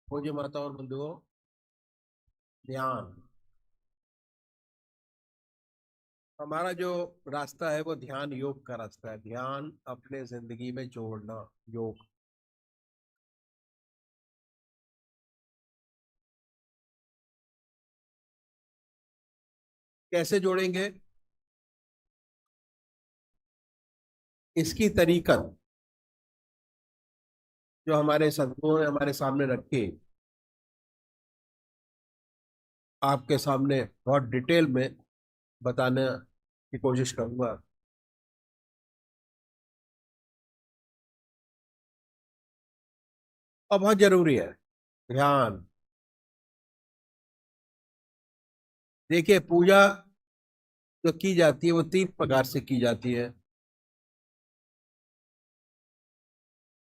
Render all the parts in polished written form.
पूज्य माता और बंधुओं, ध्यान हमारा जो रास्ता है वो ध्यान योग का रास्ता है। ध्यान अपने जिंदगी में जोड़ना योग। कैसे जोड़ेंगे? इसकी तरीकत जो हमारे सदगुरु ने हमारे सामने रखी, आपके सामने बहुत डिटेल में बताने की कोशिश करूंगा। और बहुत जरूरी है ध्यान। देखिए, पूजा जो की जाती है वो तीन प्रकार से की जाती है।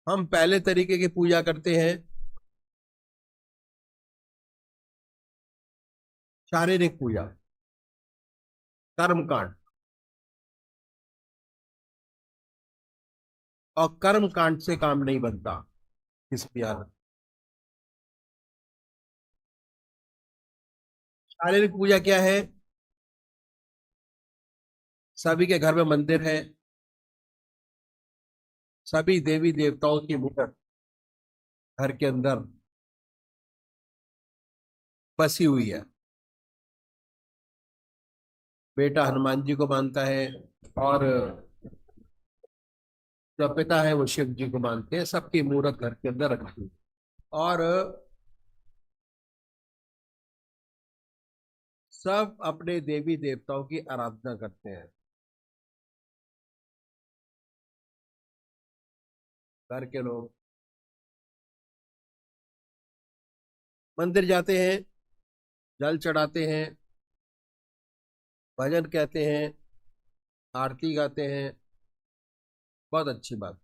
हम पहले तरीके की पूजा करते हैं, शारीरिक पूजा, कर्म कांड। और कर्म कांड से काम नहीं बनता किस भी हालत। शारीरिक पूजा क्या है? सभी के घर में मंदिर है, सभी देवी देवताओं की मूर्त घर के अंदर बसी हुई है। बेटा हनुमान जी को मानता है, और जो पिता है वो शिव जी को मानते हैं। सबकी मूर्त घर के अंदर रखी हुई है। और सब अपने देवी देवताओं की आराधना करते हैं। घर के लोग मंदिर जाते हैं, जल चढ़ाते हैं, भजन कहते हैं, आरती गाते हैं। बहुत अच्छी बात।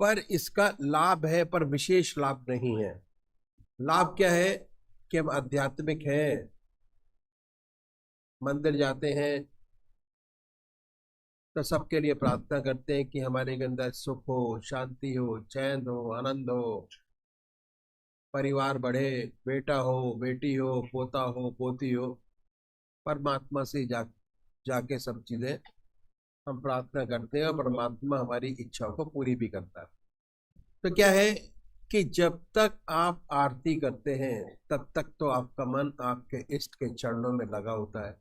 पर इसका लाभ है, पर विशेष लाभ नहीं है। लाभ क्या है? कि हम आध्यात्मिक हैं, मंदिर जाते हैं तो सबके लिए प्रार्थना करते हैं कि हमारे के अंदर सुख हो, शांति हो, चैन हो, आनंद हो, परिवार बढ़े, बेटा हो, बेटी हो, पोता हो, पोती हो। परमात्मा से जाके सब चीजें हम प्रार्थना करते हैं, और परमात्मा हमारी इच्छाओं को पूरी भी करता है। तो क्या है कि जब तक आप आरती करते हैं तब तक तो आपका मन आपके इष्ट के चरणों में लगा होता है।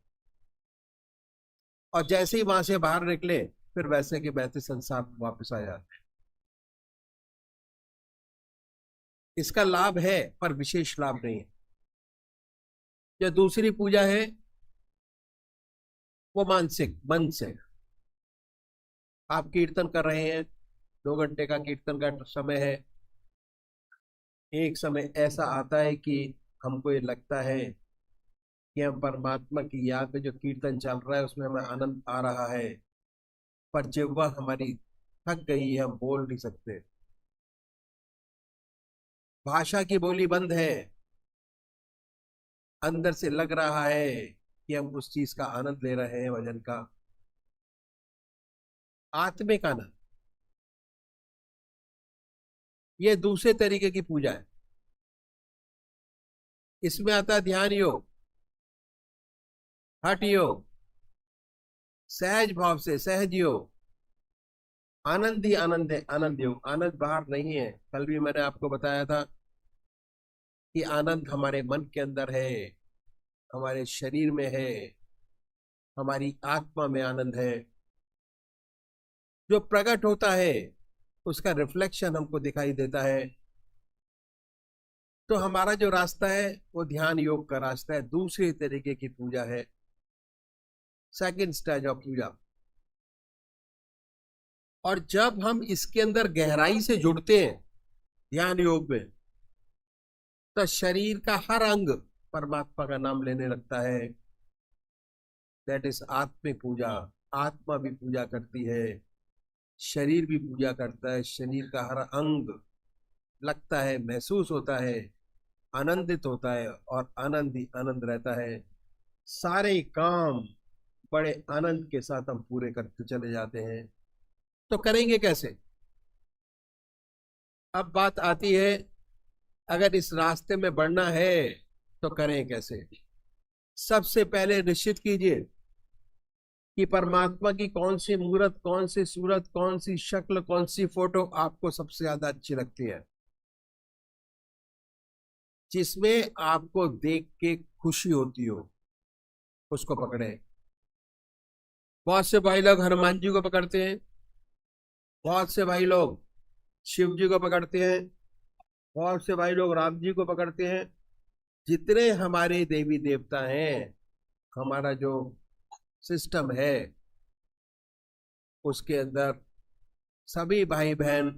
और जैसे ही वहां से बाहर निकले, फिर वैसे के वैसे संसार में वापस आ जाते हैं। इसका लाभ है, पर विशेष लाभ नहीं है। जो दूसरी पूजा है वो मानसिक मन से। आप कीर्तन कर रहे हैं, 2 घंटे का कीर्तन का समय है। एक समय ऐसा आता है कि हमको ये लगता है कि हम परमात्मा की याद में जो कीर्तन चल रहा है उसमें हमें आनंद आ रहा है। पर जिह्वा हमारी थक गई है, हम बोल नहीं सकते। भाषा की बोली बंद है। अंदर से लग रहा है कि हम उस चीज का आनंद ले रहे हैं, भजन का, आत्मिक आनंद। ये दूसरे तरीके की पूजा है। इसमें आता है ध्यान योग, हठ योग, सहज भाव से सहज योग। आनंद ही आनंद है, आनंद योग। आनंद बाहर नहीं है। कल भी मैंने आपको बताया था कि आनंद हमारे मन के अंदर है, हमारे शरीर में है, हमारी आत्मा में आनंद है। जो प्रकट होता है उसका रिफ्लेक्शन हमको दिखाई देता है। तो हमारा जो रास्ता है वो ध्यान योग का रास्ता है। दूसरी तरीके की पूजा है, सेकंड स्टेज ऑफ पूजा। और जब हम इसके अंदर गहराई से जुड़ते हैं ध्यान योग में, तो शरीर का हर अंग परमात्मा का नाम लेने लगता है। दैट इज आत्मिक पूजा। आत्मा भी पूजा करती है, शरीर भी पूजा करता है। शरीर का हर अंग लगता है, महसूस होता है, आनंदित होता है, और आनंद ही आनंद रहता है। सारे काम बड़े आनंद के साथ हम पूरे करते चले जाते हैं। तो करेंगे कैसे? अब बात आती है, अगर इस रास्ते में बढ़ना है तो करें कैसे। सबसे पहले निश्चित कीजिए कि परमात्मा की कौन सी मूर्त, कौन सी सूरत, कौन सी शक्ल, कौन सी फोटो आपको सबसे ज्यादा अच्छी लगती है, जिसमें आपको देख के खुशी होती हो, उसको पकड़े। बहुत से भाई लोग हनुमान जी को पकड़ते हैं, बहुत से भाई लोग शिव जी को पकड़ते हैं, बहुत से भाई लोग राम जी को पकड़ते हैं। जितने हमारे देवी देवता हैं, हमारा जो सिस्टम है, उसके अंदर सभी भाई बहन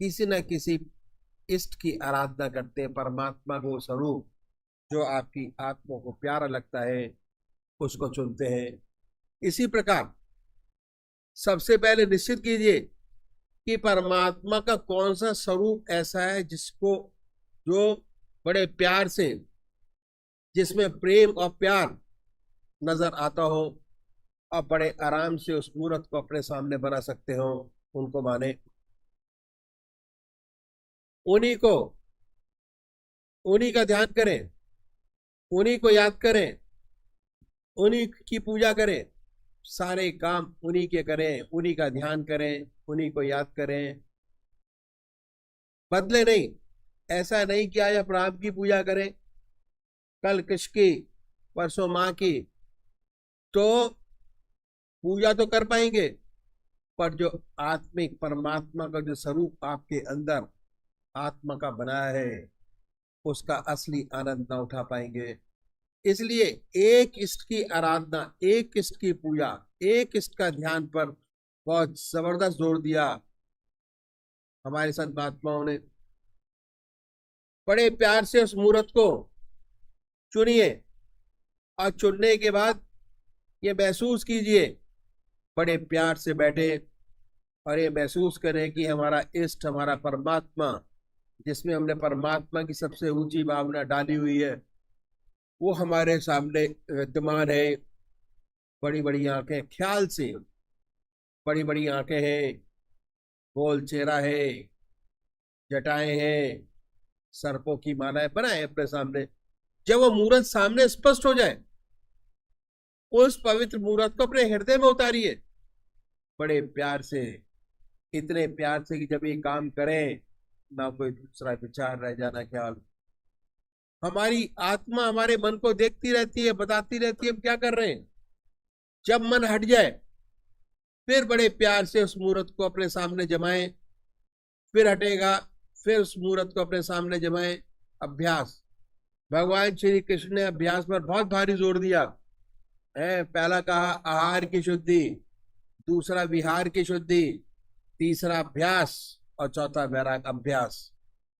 किसी न किसी इष्ट की आराधना करते हैं। परमात्मा को स्वरूप जो आपकी आत्मा को प्यारा लगता है, उसको चुनते हैं। इसी प्रकार सबसे पहले निश्चित कीजिए कि परमात्मा का कौन सा स्वरूप ऐसा है जिसको, जो बड़े प्यार से, जिसमें प्रेम और प्यार नजर आता हो, और बड़े आराम से उस मूर्त को अपने सामने बना सकते हो। उनको माने, उन्हीं को, उन्हीं का ध्यान करें, उन्हीं को याद करें, उन्हीं की पूजा करें, सारे काम उन्हीं के करें, उन्हीं का ध्यान करें, उन्हीं को याद करें। बदले नहीं। ऐसा नहीं कि आज आप राम की पूजा करें, कल कृष्ण की, परसों माँ की, तो पूजा तो कर पाएंगे, पर जो आत्मिक परमात्मा का जो स्वरूप आपके अंदर आत्मा का बनाया है, उसका असली आनंद ना उठा पाएंगे। इसलिए एक इष्ट की आराधना, एक इष्ट की पूजा, एक इष्ट का ध्यान पर बहुत जबरदस्त जोर दिया हमारे संत महात्माओं ने। बड़े प्यार से उस मूर्त को चुनिए, और चुनने के बाद ये महसूस कीजिए, बड़े प्यार से बैठे और ये महसूस करें कि हमारा इष्ट, हमारा परमात्मा, जिसमें हमने परमात्मा की सबसे ऊंची भावना डाली हुई है, वो हमारे सामने विद्यमान है। बड़ी बड़ी आंखें, ख्याल से बड़ी बड़ी आंखें हैं, गोल चेहरा है, जटाएं हैं, सर्पों की मालाएं बनाए अपने सामने। जब वो मूर्त सामने स्पष्ट हो जाए, उस पवित्र मूर्त को अपने हृदय में उतारिए बड़े प्यार से, इतने प्यार से कि जब ये काम करें, ना कोई दूसरा विचार रह जाना ख्याल। हमारी आत्मा हमारे मन को देखती रहती है, बताती रहती है हम क्या कर रहे हैं। जब मन हट जाए, फिर बड़े प्यार से उस मूर्त को अपने सामने जमाएं, फिर हटेगा, फिर उस मूर्त को अपने सामने जमाएं। अभ्यास। भगवान श्री कृष्ण ने अभ्यास पर बहुत भारी जोर दिया है। पहला कहा आहार की शुद्धि, दूसरा विहार की शुद्धि, तीसरा अभ्यास, और चौथा वैराग अभ्यास।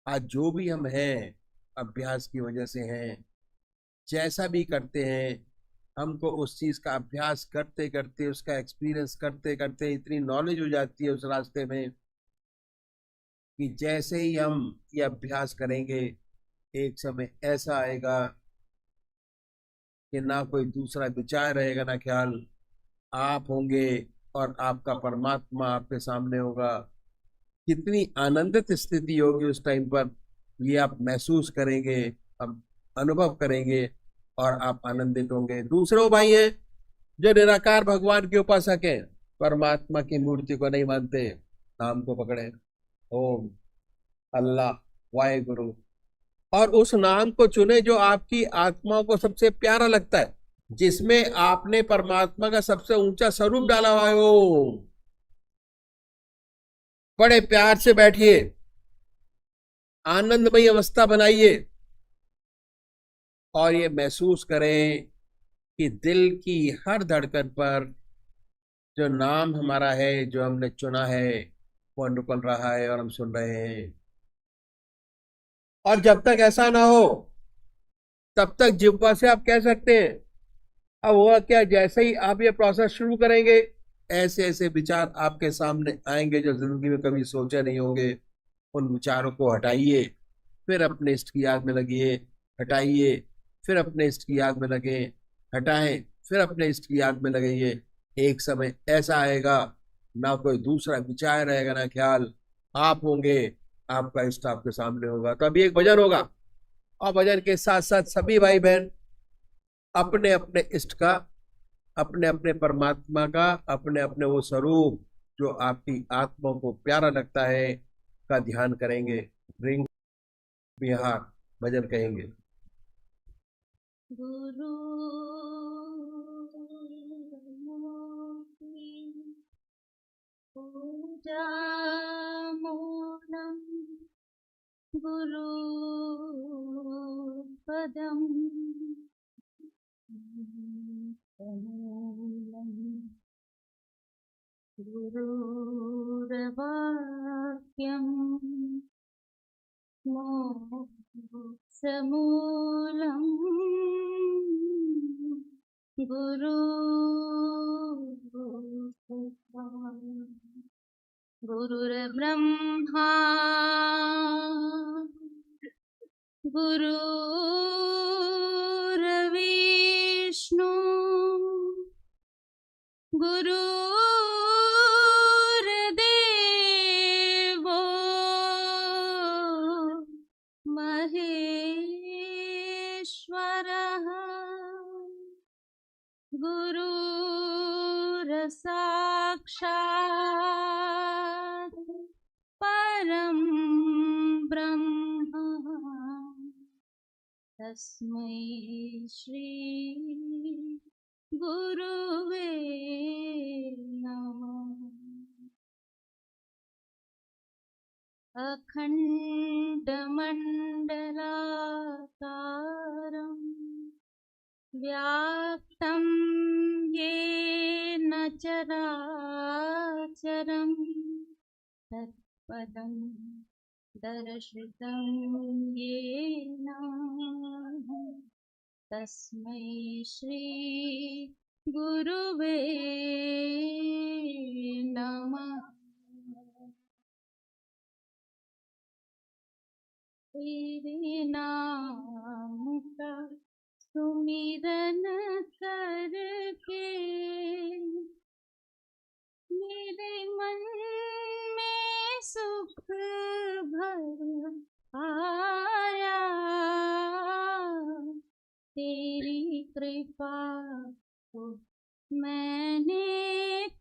आज जो भी हम हैं, अभ्यास की वजह से हैं। जैसा भी करते हैं, हमको उस चीज का अभ्यास करते करते, उसका एक्सपीरियंस करते करते इतनी नॉलेज हो जाती है उस रास्ते में, कि जैसे ही हम ये अभ्यास करेंगे, एक समय ऐसा आएगा कि ना कोई दूसरा विचार रहेगा, ना ख्याल। आप होंगे और आपका परमात्मा आपके सामने होगा। कितनी आनंदित स्थिति होगी उस टाइम पर, ये आप महसूस करेंगे, अब अनुभव करेंगे, और आप आनंदित होंगे। दूसरे वो भाई हैं जो निराकार भगवान के उपासक हैं, परमात्मा की मूर्ति को नहीं मानते, नाम को पकड़े, ओम, अल्लाह, वाहेगुरु, और उस नाम को चुने जो आपकी आत्मा को सबसे प्यारा लगता है, जिसमें आपने परमात्मा का सबसे ऊंचा स्वरूप डाला हुआ है। वो बड़े प्यार से बैठिए, आनंदमयी अवस्था बनाइए, और ये महसूस करें कि दिल की हर धड़कन पर जो नाम हमारा है, जो हमने चुना है, वो अनुपल रहा है और हम सुन रहे हैं। और जब तक ऐसा ना हो, तब तक जिह्वा से आप कह सकते हैं। अब हुआ क्या, जैसे ही आप ये प्रोसेस शुरू करेंगे, ऐसे ऐसे विचार आपके सामने आएंगे जो जिंदगी में कभी सोचे नहीं होंगे। उन विचारों को हटाइए, फिर अपने इष्ट की याद में लगिए, हटाइए, फिर अपने इष्ट की याद में लगे, हटाएं, फिर अपने इष्ट की याद में लगाइए। एक समय ऐसा आएगा, ना कोई दूसरा विचार रहेगा, ना ख्याल। आप होंगे आपका इष्ट आपके सामने होगा। तो अभी एक भजन होगा, और भजन के साथ साथ सभी भाई बहन अपने अपने इष्ट का, अपने अपने परमात्मा का, अपने अपने वो स्वरूप जो आपकी आत्मा को प्यारा लगता है का ध्यान करेंगे। रिंग बिहार भजन कहेंगे। गुरु पूजा मूलम गुरु पदम मूलम गुरुर्वाक्यम मोक्षमूलम गुरु गुरुर्ब्रह्मा गुरुर्विष्णु गुरुर्देवो महेश्वरः गुरुर्साक्षात् परं ब्रह्म तस्मै श्री गुरुवे नमः। अखण्डमण्डलाकारम् व्याप्तं येन चराचरं तत्पदं दर्शितं येन तस्मै श्री गुरुवे नमः। तेरे नाम का सुमिरन करके मेरे मन में सुख भर आया। तेरी कृपा को मैंने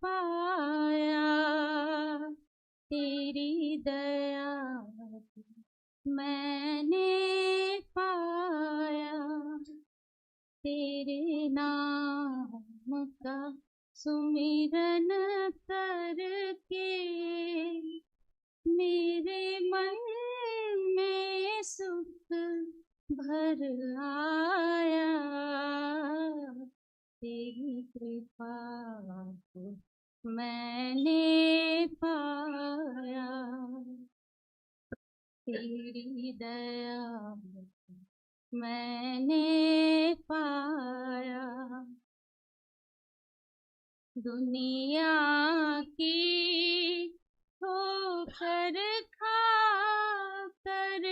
पाया, तेरी दया को मैंने पाया। तेरे नाम का सुमिरन करके मेरे मन में सुख भर आया। तेरी कृपा को मैंने पाया, तेरी दया मैंने पाया। दुनिया की ठोकर खा कर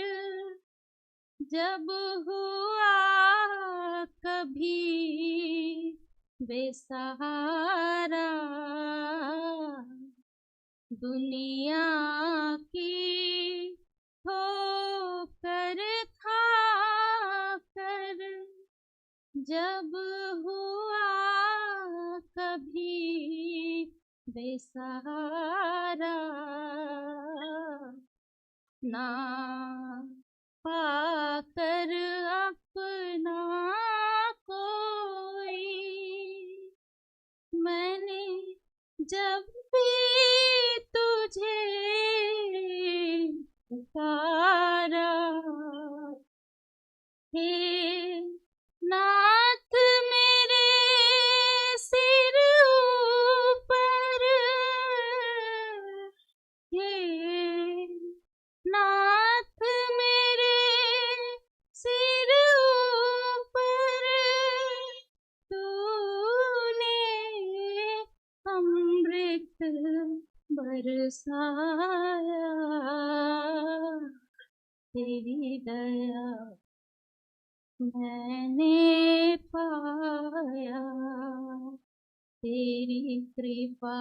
जब हुआ कभी बेसहारा, दुनिया की ठोकर खा कर जब हुआ कभी बेसहारा, ना पाकर अपना कोई मैंने जब भी तुझे पुकारा। हे नाथ मेरे सिर ऊपर, हे नाथ मेरे सिर ऊपर तूने अमृत बरसाया। तेरी दया मैंने पाया, तेरी कृपा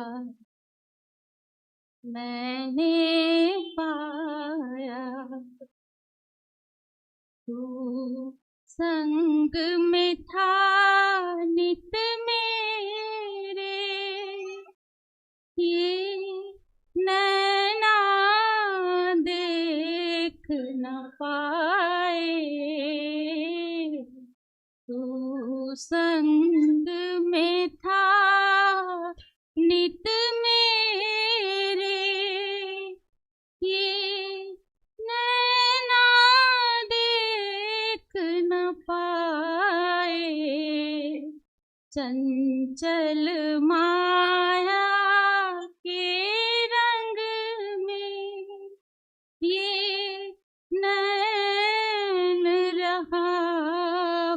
मैंने पाया। तू संग में था नित मेरे, ये नैना देख न पाए। तू संग में था नित मेरे, ये नैना देख न पाए। चंचल माया के रंग में ये नैन रहा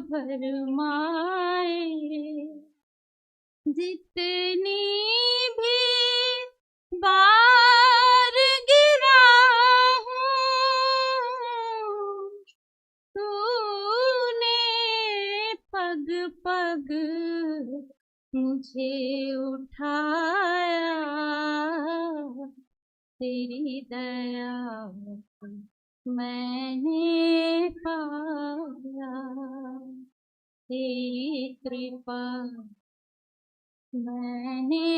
भरमाए। जितनी भी बार गिरा हूँ, तूने पग पग मुझे उठाया। तेरी दया मैंने पाया, तेरी कृपा मैंने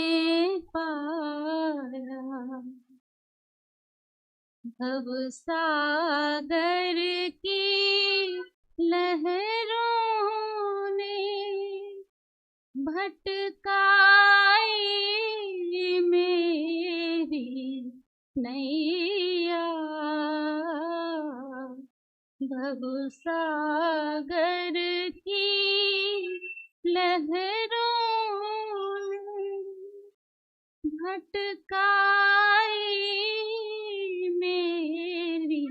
पाया। भव सागर की लहरों ने भटकाई मेरी नैया। भव सागर की लहरों ने भटकाई मेरी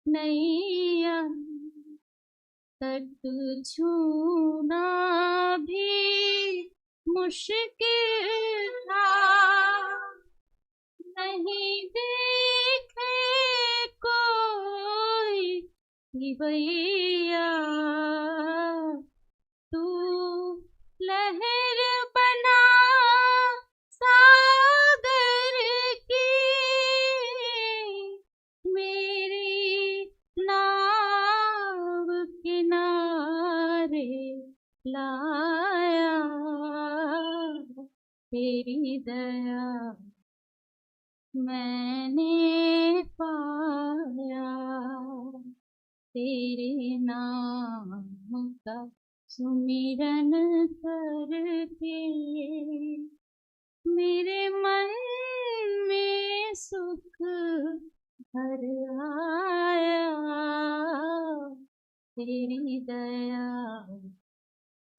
नैया। तट छूना भी मुश्किल था, नहीं देखे कोई भैया। तू लहर बना सागर की, मेरी नाव किनारे लाया। तेरी दया मैंने पाया, तेरे नाम का सुमिरन करके मेरे मन में सुख भर आया। तेरी दया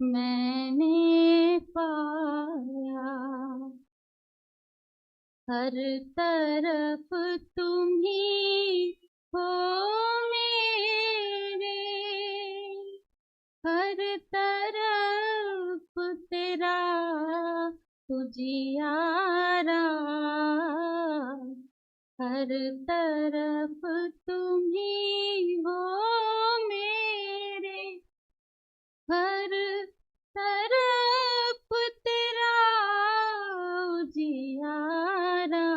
मैंने पाया। हर तरफ तुम ही हो मेरे, हर तरफ तेरा उजियारा। हर तरफ तुम ही हो मेरे, हर तरफ तेरा उजियारा।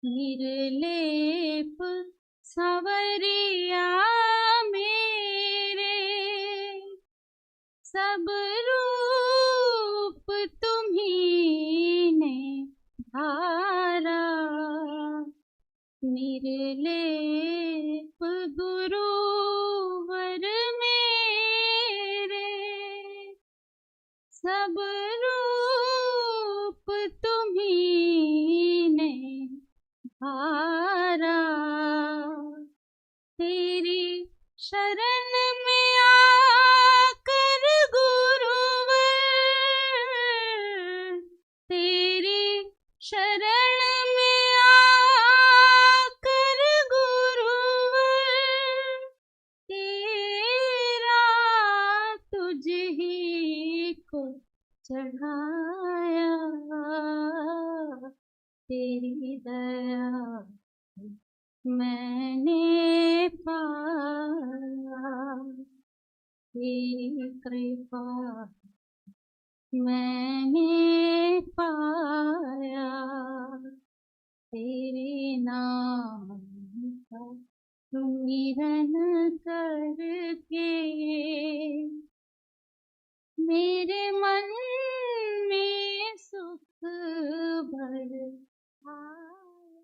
निर्लेप सांवरिया मेरे, सब रूप तुम्ही ने धारा। निर्लेप गुरुवर मेरे, सब रूप तुम्ही ने धारा। तेरी शरण में आकर गुरुवर, तेरी शरण में आकर गुरुवर, तेरा तुझ ही को चढ़ाया। तेरी दया मैंने पाया, तेरी कृपा मैंने पाया। तेरे नाम का सुमिरन करके मेरे मन में सुख भर आया।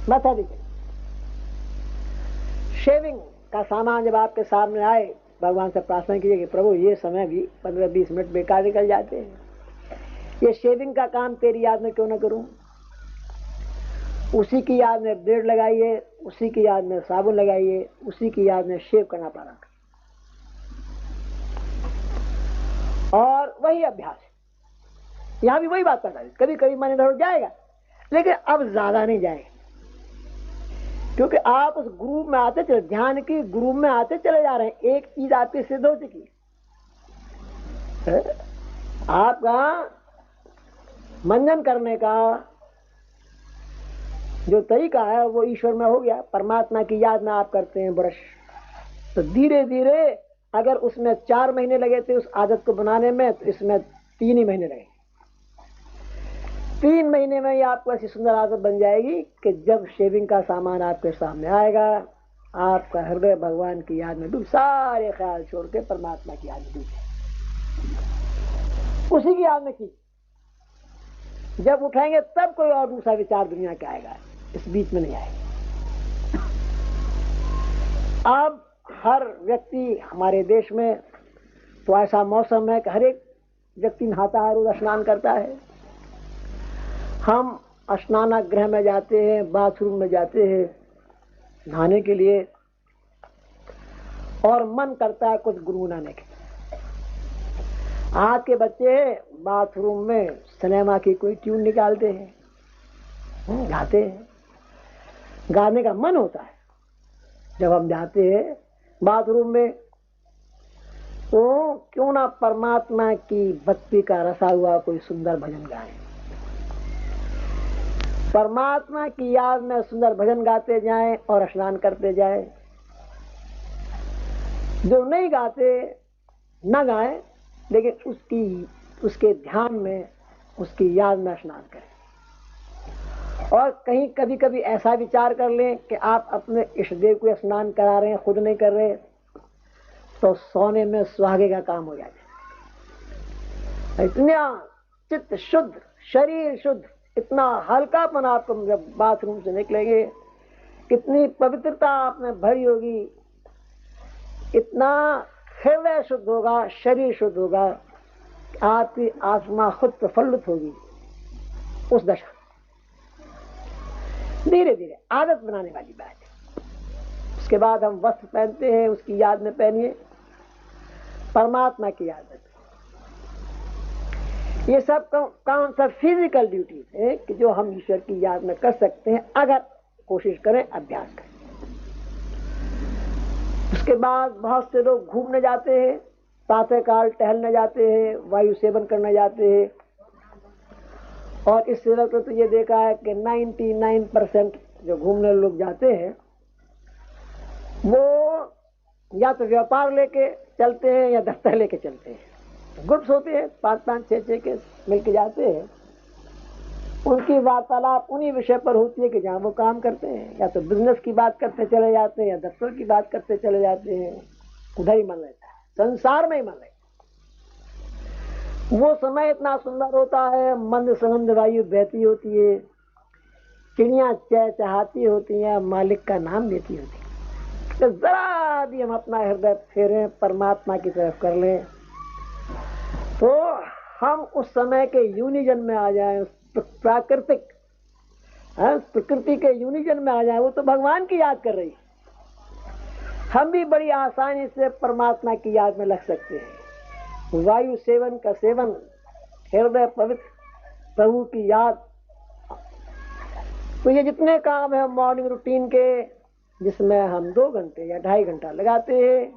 बता दीजिए, शेविंग का सामान जब आपके सामने आए, भगवान से प्रार्थना कीजिए कि प्रभु ये समय भी 15-20 मिनट बेकार निकल जाते हैं, ये शेविंग का काम तेरी याद में क्यों ना करूं। उसी की याद में ब्लेड लगाइए, उसी की याद में साबुन लगाइए, उसी की याद में शेव करना पड़ा, और वही अभ्यास है। यहां भी वही बात कर रहा है, कभी कभी मन इधर जाएगा, लेकिन अब ज्यादा नहीं जाएगा, क्योंकि आप उस ग्रुप में आते चले, ध्यान की ग्रुप में आते चले जा रहे हैं। एक चीज आपकी सिद्ध हो चुकी है, आपका मंजन करने का जो तरीका है वो ईश्वर में हो गया, परमात्मा की याद में आप करते हैं ब्रश। तो धीरे धीरे अगर उसमें 4 महीने लगे थे उस आदत को बनाने में, तो इसमें 3 ही महीने लगे। 3 महीने में ही आपको ऐसी सुंदर आदत बन जाएगी कि जब शेविंग का सामान आपके सामने आएगा, आपका हृदय भगवान की याद में डूब, सारे ख्याल छोड़ के परमात्मा की याद में डूब, उसी की याद में की। जब उठाएंगे तब कोई और दूसरा विचार दुनिया का आएगा, इस बीच में नहीं आएगा। अब हर व्यक्ति, हमारे देश में तो ऐसा मौसम है कि हर एक व्यक्ति नहाता है, रोज स्नान करता है। हम स्नानागृह में जाते हैं, बाथरूम में जाते हैं नहाने के लिए, और मन करता है कुछ गुनगुनाने के। आज के बच्चे बाथरूम में सिनेमा की कोई ट्यून निकालते हैं, गाते हैं, गाने का मन होता है। जब हम जाते हैं बाथरूम में, तो क्यों ना परमात्मा की भक्ति का रसा हुआ कोई सुंदर भजन गाएं, परमात्मा की याद में सुंदर भजन गाते जाएं और स्नान करते जाएं। जो नहीं गाते न गाएं, लेकिन उसके ध्यान में, उसकी याद में स्नान करें। और कहीं कभी कभी ऐसा विचार कर लें कि आप अपने इष्ट देव को स्नान करा रहे हैं, खुद नहीं कर रहे, तो सोने में सुहागे का काम हो जाए। इतना चित्त शुद्ध, शरीर शुद्ध, इतना हल्कापन आपको जब बाथरूम से निकलेंगे, कितनी पवित्रता आप में भरी होगी, इतना हृदय शुद्ध होगा, शरीर शुद्ध होगा, आपकी आत्मा खुद प्रफुल्लित होगी। उस दशा धीरे धीरे आदत बनाने वाली बात है। उसके बाद हम वस्त्र पहनते हैं, उसकी याद में पहनिए, परमात्मा की याद में। ये सब कौन सा फिजिकल ड्यूटीज है कि जो हम ईश्वर की याद में कर सकते हैं, अगर कोशिश करें, अभ्यास करें। उसके बाद बहुत से लोग घूमने जाते हैं, प्रातःकाल टहलने जाते हैं, वायु सेवन करने जाते हैं, और इस सेवक ने तो ये देखा है कि 99% जो घूमने लोग जाते हैं वो या तो व्यापार लेके चलते हैं या दफ्तर लेके चलते हैं। ग्रुप्स होते हैं, 5-5, 6-6 के मिलके जाते हैं। उनकी वार्तालाप उन्हीं विषय पर होती है कि जहाँ वो काम करते हैं, या तो बिजनेस की बात करते चले जाते हैं या दफ्तर की बात करते चले जाते हैं। उधर ही मन रहता है, संसार में ही मन रहता है। वो समय इतना सुंदर होता है, मंद सुगंध वायु बहती होती है, चिड़ियां चहचहाती होती हैं, मालिक का नाम लेती होती है। तो जरा भी हम अपना हृदय फेरें, परमात्मा की तरफ कर लें, तो हम उस समय के यूनिजन में आ जाएं, प्राकृतिक प्रकृति के यूनिजन में आ जाएं। वो तो भगवान की याद कर रही है, हम भी बड़ी आसानी से परमात्मा की याद में लग सकते हैं। वायु सेवन का सेवन, हृदय पवित्र, प्रभु की याद। तो ये जितने काम है मॉर्निंग रूटीन के, जिसमें हम 2 घंटे या 2.5 घंटा लगाते हैं,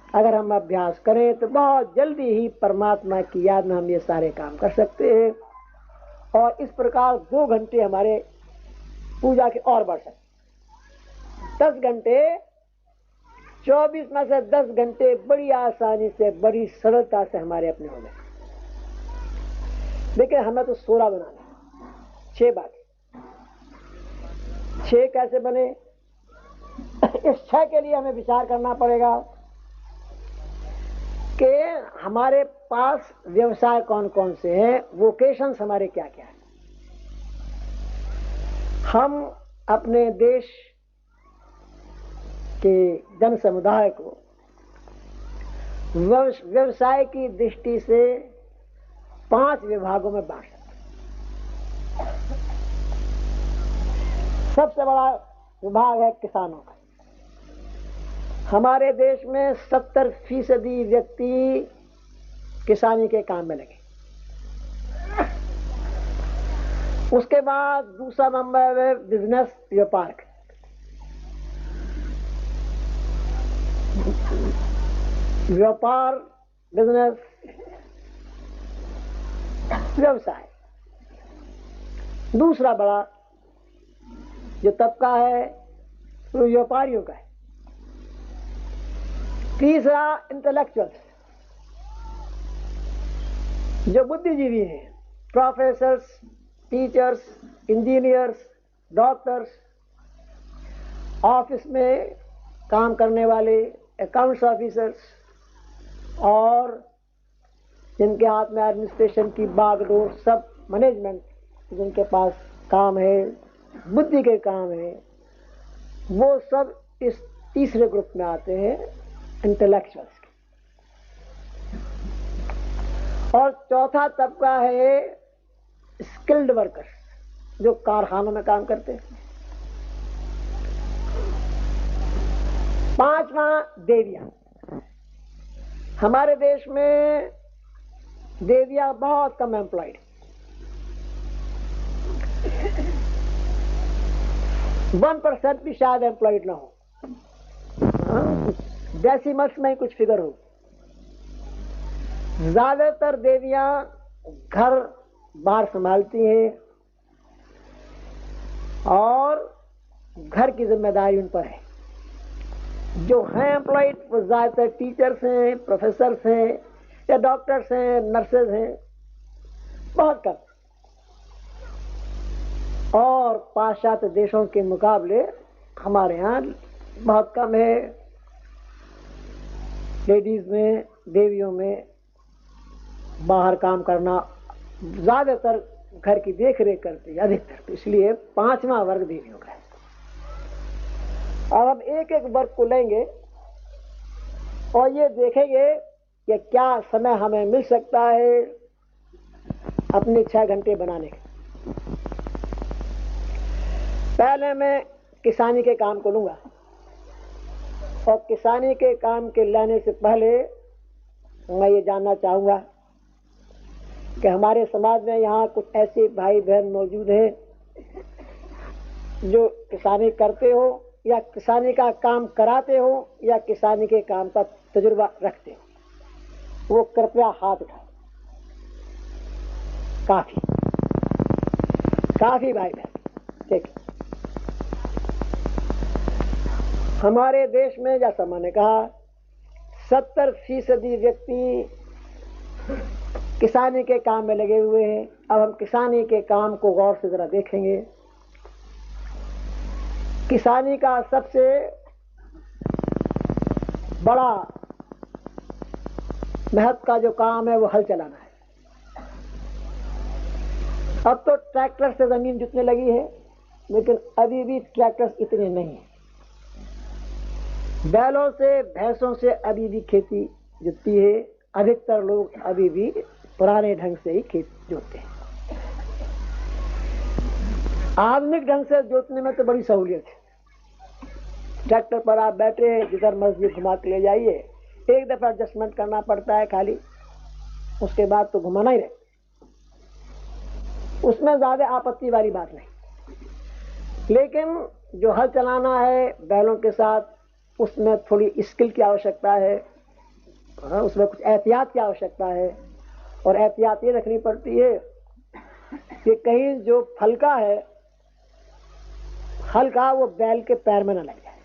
अगर हम अभ्यास करें तो बहुत जल्दी ही परमात्मा की याद में हम ये सारे काम कर सकते हैं। और इस प्रकार 2 घंटे हमारे पूजा के और बढ़ सकते। 10 घंटे, 24 में से 10 घंटे बड़ी आसानी से, बड़ी सरलता से हमारे अपने हो गए। लेकिन हमें तो 16 बनाना, 6 बात। 6 कैसे बने, इस 6 के लिए हमें विचार करना पड़ेगा कि हमारे पास व्यवसाय कौन कौन से हैं, वोकेशंस हमारे क्या क्या है। हम अपने देश के जन समुदाय को व्यवसाय की दृष्टि से 5 विभागों में बांट सकते। सबसे बड़ा विभाग है किसानों का। हमारे देश में 70% व्यक्ति किसानी के काम में लगे। उसके बाद दूसरा नंबर है बिजनेस, व्यापार। व्यापार, बिजनेस, व्यवसाय। दूसरा बड़ा जो तबका है वो व्यापारियों का है। तीसरा इंटेलेक्चुअल्स, जो बुद्धिजीवी हैं, professors, teachers, engineers, doctors, office में काम करने वाले अकाउंट्स ऑफिसर्स, और जिनके हाथ में एडमिनिस्ट्रेशन की बागडोर, सब मैनेजमेंट जिनके पास काम है, बुद्धि के काम है, वो सब इस तीसरे ग्रुप में आते हैं, इंटेलेक्चुअल्स के। और चौथा तबका है स्किल्ड वर्कर्स, जो कारखानों में काम करते हैं। पांचवा देवियां। हमारे देश में देवियां बहुत कम एम्प्लॉयड, 1% भी शायद एम्प्लॉयड ना हो। डेसिमल्स में कुछ फिगर हो। ज्यादातर देवियां घर बार संभालती हैं और घर की जिम्मेदारी उन पर है। जो हैं एम्प्लॉयड वो ज्यादातर टीचर्स हैं, प्रोफेसर्स हैं, या डॉक्टर्स हैं, नर्सेज हैं, बहुत कम। और पाश्चात्य देशों के मुकाबले हमारे यहाँ बहुत कम है। लेडीज में, देवियों में बाहर काम करना, ज्यादातर घर की देख रेख करती है अधिकतर। इसलिए पांचवा वर्ग देवियों का है। अब हम एक एक वर्ग को लेंगे और ये देखेंगे कि क्या समय हमें मिल सकता है अपने 6 घंटे बनाने के। पहले मैं किसानी के काम को लूंगा, और किसानी के काम के लाने से पहले मैं ये जानना चाहूंगा कि हमारे समाज में यहाँ कुछ ऐसे भाई बहन मौजूद हैं जो किसानी करते हो, या किसानी का काम कराते हो, या किसानी के काम का तजुर्बा रखते हो। वो कृपया हाथ उठाओ। काफी भाई बहन, ठीक। हमारे देश में, जैसा मैंने कहा, 70% व्यक्ति किसानी के काम में लगे हुए हैं। अब हम किसानी के काम को गौर से जरा देखेंगे। किसानी का सबसे बड़ा महत्व का जो काम है वो हल चलाना है। अब तो ट्रैक्टर से जमीन जुतने लगी है, लेकिन अभी भी ट्रैक्टर इतने नहीं है। बैलों से, भैंसों से अभी भी खेती जुतती है। अधिकतर लोग अभी भी पुराने ढंग से ही खेत जोतते हैं। आधुनिक ढंग से जोतने में तो बड़ी सहूलियत है। ट्रैक्टर पर आप बैठे हैं, जिधर मर्जी घुमा के ले जाइए। एक दफा एडजस्टमेंट करना पड़ता है खाली, उसके बाद तो घुमाना ही रहे। उसमें ज्यादा आपत्ति वाली बात नहीं। लेकिन जो हल चलाना है बैलों के साथ, उसमें थोड़ी स्किल की आवश्यकता है, उसमें कुछ एहतियात की आवश्यकता है। और एहतियात ये रखनी पड़ती है कि कहीं जो फलका है, हल्का, वो बैल के पैर में न लग जाए।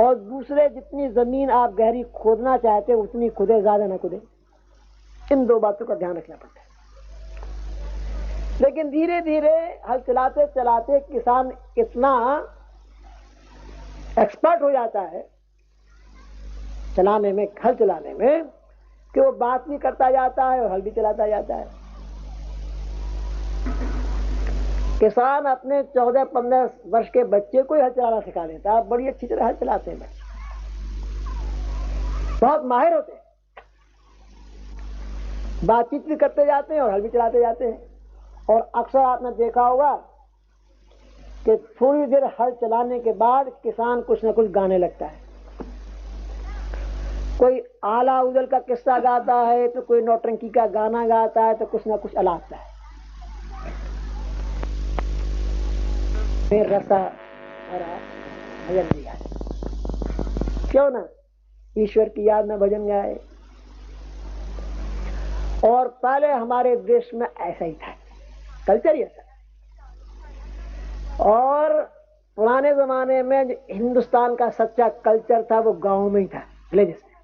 और दूसरे, जितनी जमीन आप गहरी खोदना चाहते हो उतनी खुदे, ज्यादा न खुदे। इन 2 बातों का ध्यान रखना पड़ता है। लेकिन धीरे धीरे हल चलाते चलाते किसान इतना एक्सपर्ट हो जाता है चलाने में, हल चलाने में, कि वो बात भी करता जाता है और हल भी चलाता जाता है। किसान अपने 14-15 वर्ष के बच्चे को ही हल चलाना सिखा देता है। बड़ी अच्छी तरह हल चलाते हैं बच्चे, बहुत माहिर होते हैं, बातचीत भी करते जाते हैं और हल भी चलाते जाते हैं। और अक्सर आपने देखा होगा कि थोड़ी देर हल चलाने के बाद किसान कुछ न कुछ गाने लगता है। कोई आला उदल का किस्सा गाता है, तो कोई नौटंकी का गाना गाता है, तो कुछ न कुछ अलापता है। फिर रसा भरा भजन भी गाए, क्यों ना ईश्वर की याद में भजन गाए। और पहले हमारे देश में ऐसा ही था, कल्चर ही ऐसा। और पुराने जमाने में जो हिंदुस्तान का सच्चा कल्चर था वो गांव में ही था, विलेजेस में।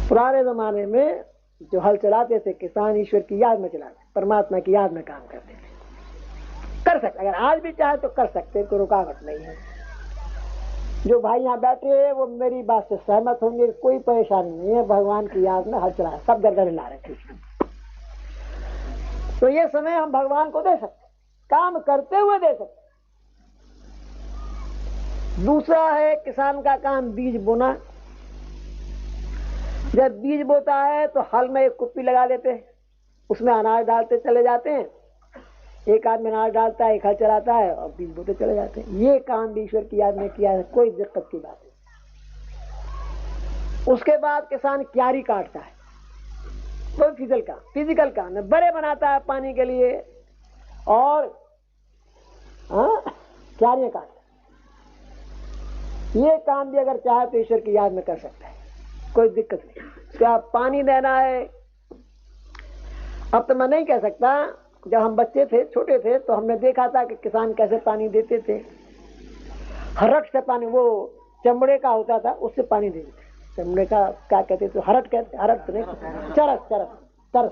पुराने जमाने में जो हल चलाते थे किसान, ईश्वर की याद में चलाते, परमात्मा की याद में काम करते थे। कर सकते, अगर आज भी चाहे तो कर सकते, कोई रुकावट नहीं है। जो भाई यहाँ बैठे हैं वो मेरी बात से सहमत होंगे, कोई परेशानी नहीं है, भगवान की याद में हल चला, सब गर्दन ला रहे हैं। तो ये समय हम भगवान को दे सकते, काम करते हुए दे सकते। दूसरा है किसान का काम बीज बोना। जब बीज बोता है तो हल में एक कुप्पी लगा देते हैं, उसमें अनाज डालते चले जाते हैं। एक आदमी अनाज डालता है, एक हल चलाता है और बीज बोते चले जाते हैं। ये काम ईश्वर की याद में किया है, कोई दिक्कत की बात नहीं। उसके बाद किसान क्यारी काटता है, कोई फिजिकल काम है, बड़े बनाता है पानी के लिए और क्यारियां काटता है। ये काम भी अगर चाहे तो ईश्वर की याद में कर सकता है, कोई दिक्कत नहीं। क्या पानी देना है, अब तो मैं नहीं कह सकता। जब हम बच्चे थे, छोटे थे, तो हमने देखा था कि किसान कैसे पानी देते थे। हरट से पानी, वो चमड़े का होता था, उससे पानी देते थे। चमड़े का क्या कहते थे, हरट कहते, हरट तो नहीं, चरस चरस चरस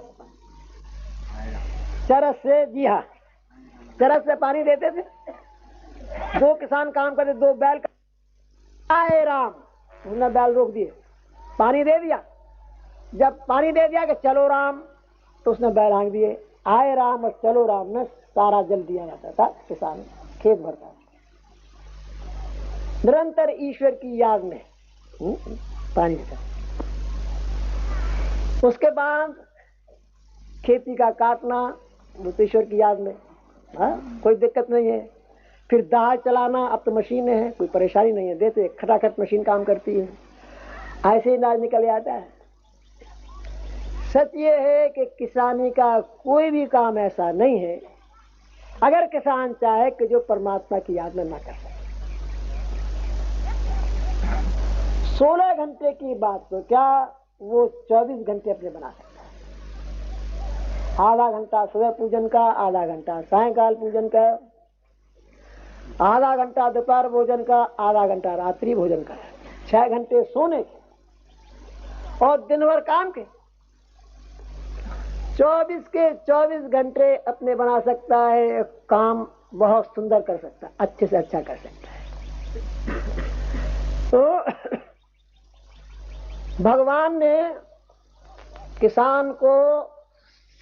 चरस से, जी हाँ, चरस से पानी देते थे। दो किसान काम करते, दो बैल, आए राम, उसने बैल रोक दिए, पानी दे दिया। जब पानी दे दिया कि चलो राम, तो उसने बैल हाँक दिए। आए राम और चलो राम में सारा जल दिया जाता था, किसान खेत भरता था। निरंतर ईश्वर की याद में पानी देता। उसके बाद खेती का काटना, वो तो ईश्वर की याद में, कोई दिक्कत नहीं है। फिर दाह चलाना, अब तो मशीनें हैं, कोई परेशानी नहीं है, देते खटाखट मशीन काम करती है, ऐसे ही नाज निकल जाता है। सच ये है कि किसानी का कोई भी काम ऐसा नहीं है अगर किसान चाहे कि जो परमात्मा की याद में ना कर सके। 16 घंटे की बात तो क्या, वो 24 घंटे अपने बना सकता है। आधा घंटा सुबह पूजन का, आधा घंटा सायंकाल पूजन का, आधा घंटा दोपहर भोजन का, आधा घंटा रात्रि भोजन का, 6 घंटे सोने के और दिन भर काम के। 24 के 24 घंटे अपने बना सकता है, काम बहुत सुंदर कर सकता है, अच्छे से अच्छा कर सकता है। तो भगवान ने किसान को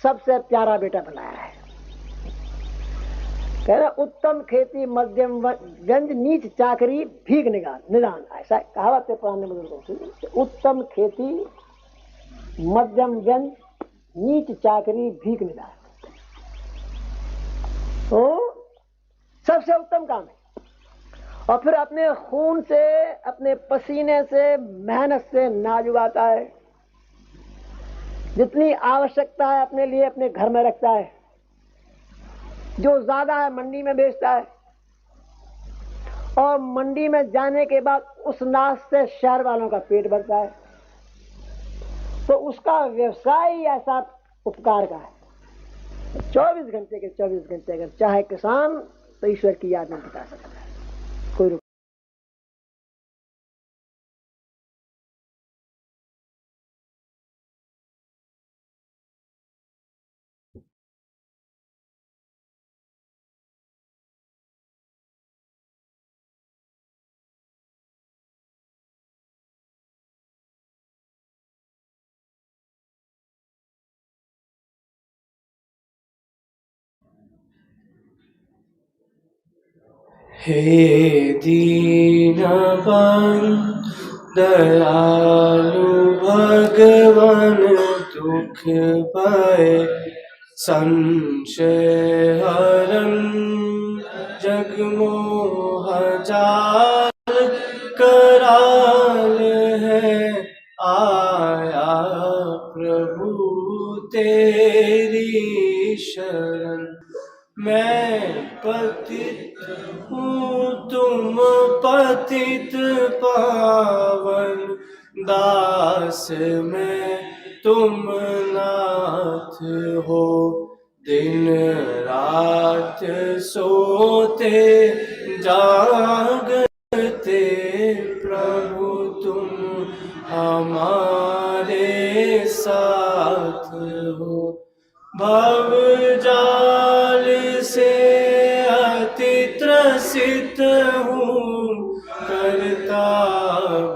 सबसे प्यारा बेटा बनाया है। कह रहे उत्तम खेती मध्यम व्यंज नीच चाकरी भीख निदान, ऐसा कहावत है पुराने बुजुर्गों से। उत्तम खेती मध्यम व्यंज नीच चाकरी भीख निदान, तो सबसे उत्तम काम है। और फिर अपने खून से, अपने पसीने से, मेहनत से नाज उगाता है। जितनी आवश्यकता है अपने लिए अपने घर में रखता है, जो ज्यादा है मंडी में बेचता है, और मंडी में जाने के बाद उस नाज से शहर वालों का पेट भरता है। तो उसका व्यवसाय ही ऐसा उपकार का है। 24 घंटे के 24 घंटे अगर चाहे किसान तो ईश्वर की याद में बिता सकता है, कोई हे दीनबंधु दयालु भगवान दुख पाए संशय हरन जगमोह जाल कराल है आया प्रभु तेरी शरण मैं पतित हूँ तुम पतित पावन दास में तुम नाथ हो दिन रात सोते जागते प्रभु तुम हमारे साथ हो भव जाल से अति त्रसित हूँ करता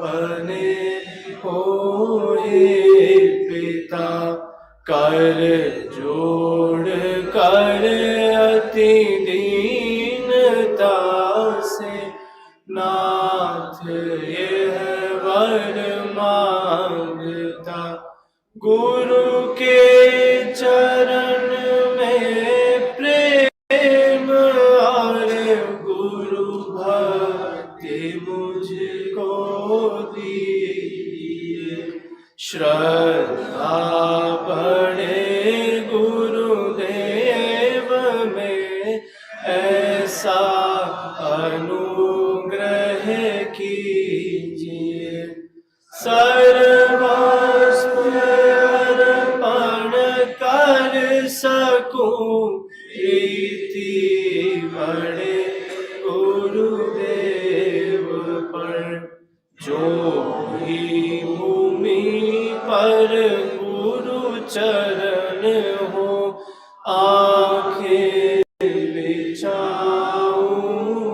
बने हो हे पिता कर जोड़ कर अति दीनता से नाथ यह वर मांगता गुरु के चरण में प्रेम और गुरु भक्ति मुझको दीजिए श्रद्धा बड़े गुरुदेव में ऐसा अनुग्रह कीजिए सर्वस्व अर्पण कर सकूं प्रीति बड़े गुरुदेव पर जो ही भूमि पर गुरु चरण हो आंखें बिछाऊं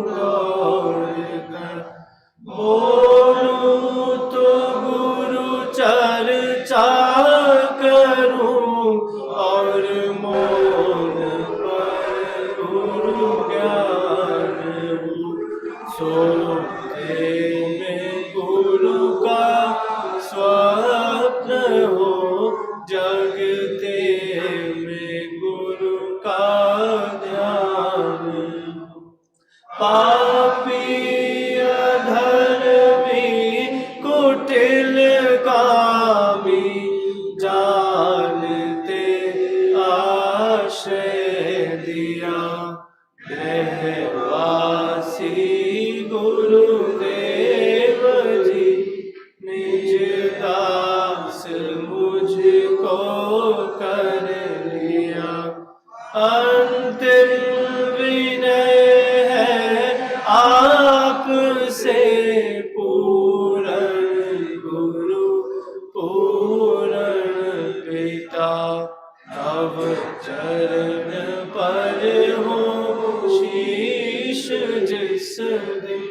दौड़ कर बोलूं तो गुरु चर्चा करूं और मौन पर गुरु ज्ञान हो सोते में गुरु का स्वप्न हो जगते में गुरु का ध्यान पापी अधर्मी कुटिल कामी जानते आश्रय दिया ग्रहवासी गुरुदेव जी निज दास मुझको कर लिया अंतिम विनय है आपसे पूरण गुरु पूरण पिता तव चरण पर हो शीश जिस दिन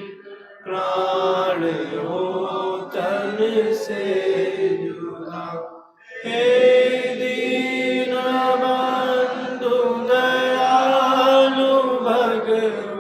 प्राण हो तन से जुदा हे दीनबंधु दयालु भगवान